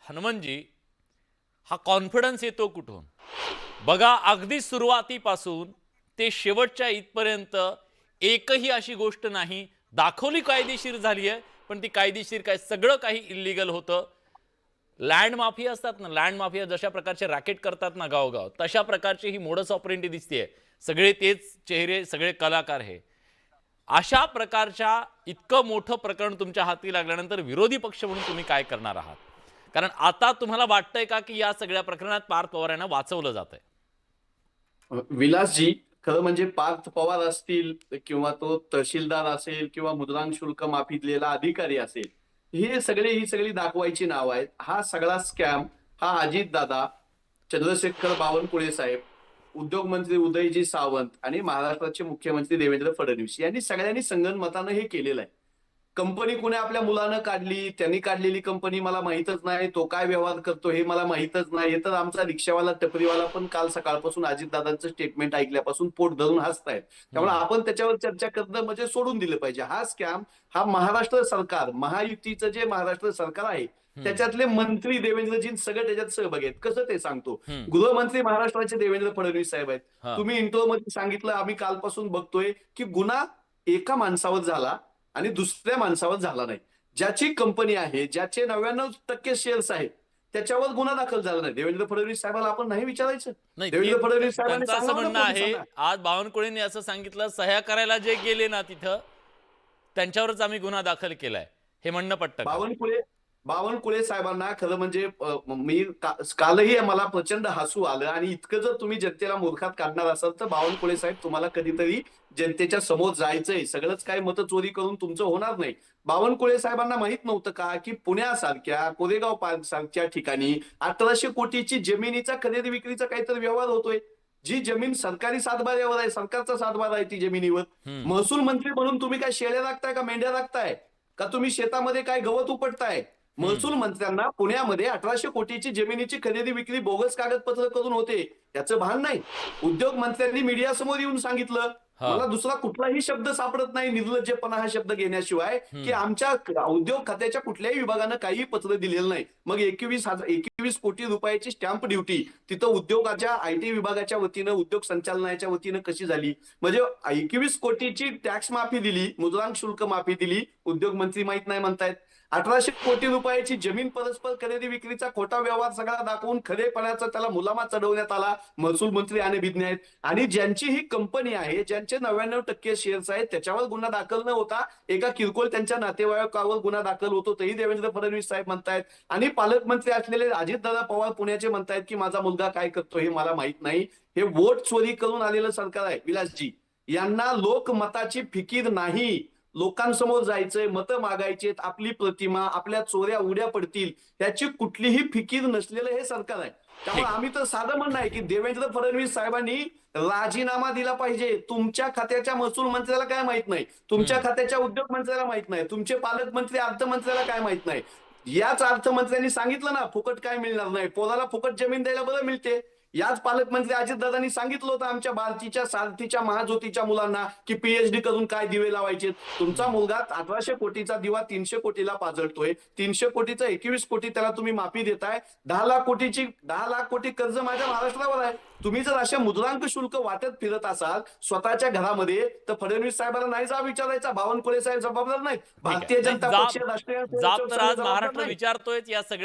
हनुमंतजी, हा कॉन्फिडन्स येतो कुठून? बघा, अगदी सुरुवातीपासून ते शेवटच्या इथपर्यंत एकही अशी गोष्ट नाही, दाखवली कायदेशीर झाली आहे, पण ती कायदेशीर काय, सगळं काही इल्लीगल होतं. लँड माफिया असतात ना, लँड माफिया जशा प्रकारचे रॅकेट करतात ना गावोगाव, तशा प्रकारची ही मोडस ऑपरेंडी दिसतेय. सगळे तेच चेहरे, सगळे कलाकार हे. अशा प्रकारच्या इतकं मोठं प्रकरण तुमच्या हाती लागल्यानंतर विरोधी पक्ष म्हणून तुम्ही काय करणार आहात? कारण आता तुम्हाला वाटतंय का की या सगळ्या प्रकरणात पार्थ पवार यांना वाचवलं जातंय? विलासजी, खरं म्हणजे पार्थ पवार असतील किंवा तो तहसीलदार असेल किंवा मुद्रांक शुल्क माफी दिलेला अधिकारी असेल, ही सगळी दाखवायची नाव आहेत. हा सगळा स्कॅम हा अजितदादा, चंद्रशेखर बावनकुळे साहेब, उद्योगमंत्री उदयजी सावंत आणि महाराष्ट्राचे मुख्यमंत्री देवेंद्र फडणवीस यांनी सगळ्यांनी संगनमतानं हे केलेलं आहे. कंपनी कुणी आपल्या मुलानं काढली, त्यांनी काढलेली कंपनी मला माहीतच नाही, तो काय व्यवहार करतो हे मला माहीतच नाही. हे तर आमचा रिक्षावाला, टपरीवाला पण काल सकाळपासून अजितदादांचं स्टेटमेंट ऐकल्यापासून पोट धरून हसतायत. त्यामुळे आपण त्याच्यावर चर्चा करणं म्हणजे सोडून दिलं पाहिजे. हा स्कॅम हा महाराष्ट्र सरकार, महायुतीचं जे महाराष्ट्र सरकार आहे, त्याच्यातले मंत्री देवेंद्रजी सगळं त्याच्यात सहभागी आहेत. कसं ते सांगतो. गृहमंत्री महाराष्ट्राचे देवेंद्र फडणवीस साहेब आहेत. हां. तुम्ही इंट्रोमध्ये सांगितलं, आम्ही कालपासून बघतोय की गुन्हा एका माणसावर झाला आणि दुसऱ्या माणसावर झाला नाही. ज्याची कंपनी आहे, ज्याचे 99% शेअर्स आहेत, त्याच्यावर गुन्हा दाखल झाला नाही. देवेंद्र फडणवीस साहेबांना आपण नाही विचारायचं? नाही, देवेंद्र फडणवीस साहेबांनी त्यांचं असं सांगावं ना म्हणणं आहे, पोलिसांना. आज बावनकुळेंनी असं सांगितलं, सह्या करायला जे गेले ना तिथं, त्यांच्यावरच आम्ही गुन्हा दाखल केलाय. हे म्हणणं पटतं का? बावनकुळे बावनकुळे साहेबांना खरं म्हणजे मी कालही मला प्रचंड हसू आलं आणि इतकं जर तुम्ही जनतेला मूर्खात काढणार असाल तर बावनकुळे साहेब, तुम्हाला कधीतरी जनतेच्या समोर जायचंय. सगळंच काय मतं चोरी करून तुमचं होणार नाही. बावनकुळे साहेबांना माहित नव्हतं का की पुण्यासारख्या, कोरेगाव पार्क सारख्या ठिकाणी 1800 कोटीची जमिनीचा खरेदी विक्रीचा काहीतरी व्यवहार होतोय. जी जमीन सरकारी सातबाऱ्यावर आहे, सरकारचा सातबारा आहे ती जमिनीवर. महसूल मंत्री म्हणून तुम्ही काय शेळ्या राखताय का मेंढ्या राखताय? का तुम्ही शेतामध्ये काय गवत उपटताय? महसूल मंत्र्यांना पुण्यामध्ये 1800 कोटीची जमिनीची खरेदी विक्री बोगस कागदपत्र करून होते, याचं भान नाही. उद्योग मंत्र्यांनी मीडियासमोर येऊन सांगितलं, हां. मला दुसरा कुठलाही शब्द सापडत नाही निर्लज्जपणा हा शब्द घेण्याशिवाय, की आमच्या उद्योग खात्याच्या कुठल्याही विभागानं काही पत्र दिलेलं नाही. मग 21 कोटी रुपयाची स्टॅम्प ड्युटी तिथं उद्योगाच्या आयटी विभागाच्या वतीनं, उद्योग संचालनाच्या वतीनं कशी झाली? म्हणजे 21 कोटीची टॅक्स माफी दिली, मुद्रांक शुल्क माफी दिली, उद्योग मंत्री माहित नाही म्हणतायत. 1800 कोटी रुपयाची जमीन परस्पर खरेदी विक्रीचा खोटा व्यवहार सगळा दाखवून खरेपणाचा त्याला मुलामा चढवण्यात आला. महसूल मंत्री आणि विज्ञ आहेत. आणि ज्यांची ही कंपनी आहे, ज्यांचे 99% शेअर्स आहेत, त्याच्यावर गुन्हा दाखल न होता एका किरकोळ त्यांच्या नातेवाईकावर गुन्हा दाखल होतो, तेही देवेंद्र फडणवीस साहेब म्हणतायत. आणि पालकमंत्री असलेले अजितदादा पवार पुण्याचे म्हणतायत की माझा मुलगा काय करतो हे मला माहित नाही. हे वोट चोरी करून आलेलं सरकार आहे विलासजी. यांना लोकमताची फिकीर नाही. लोकांसमोर जायचंय, मतं मागायची, आपली प्रतिमा, आपल्या चोऱ्या उड्या पडतील याची कुठलीही फिकीर नसलेलं हे सरकार आहे. त्यामुळे आम्ही तर साधं म्हणणं आहे की देवेंद्र फडणवीस साहेबांनी राजीनामा दिला पाहिजे. तुमच्या खात्याच्या महसूल मंत्र्याला काय माहित नाही, तुमच्या खात्याच्या उद्योग मंत्र्याला माहित नाही, तुमचे पालकमंत्री अर्थमंत्र्याला काय माहित नाही. याच अर्थमंत्र्यांनी सांगितलं ना, फुकट काय मिळणार नाही, पोराला फुकट जमीन द्यायला बरं मिळते. याच पालकमंत्री अजितदादांनी सांगितलं होतं आमच्या भारतीच्या, सारथीच्या, महाज्योतीच्या मुलांना की पीएचडी करून काय दिवे लावायचे. तुमचा मुलगा 1800 कोटीचा दिवा 300 कोटीला पाजळतोय. 300 कोटीचा 21 कोटी त्याला तुम्ही माफी देताय. 10 लाख कोटी कर्ज माझ्या महाराष्ट्रावर आहे. तुम्ही जर अशा मुद्रांक शुल्क वाटत फिरत असाल स्वतःच्या घरामध्ये, तर फडणवीस साहेबांना नाही जा विचारायचा. बावनकुळे साहेब जबाबदार नाहीत. ठीक आहे. भारतीय नाही, जनता पक्ष, राष्ट्रीय जाब तर आज जबाबदार महाराष्ट्र नाही. विचारतोय या सगळ्या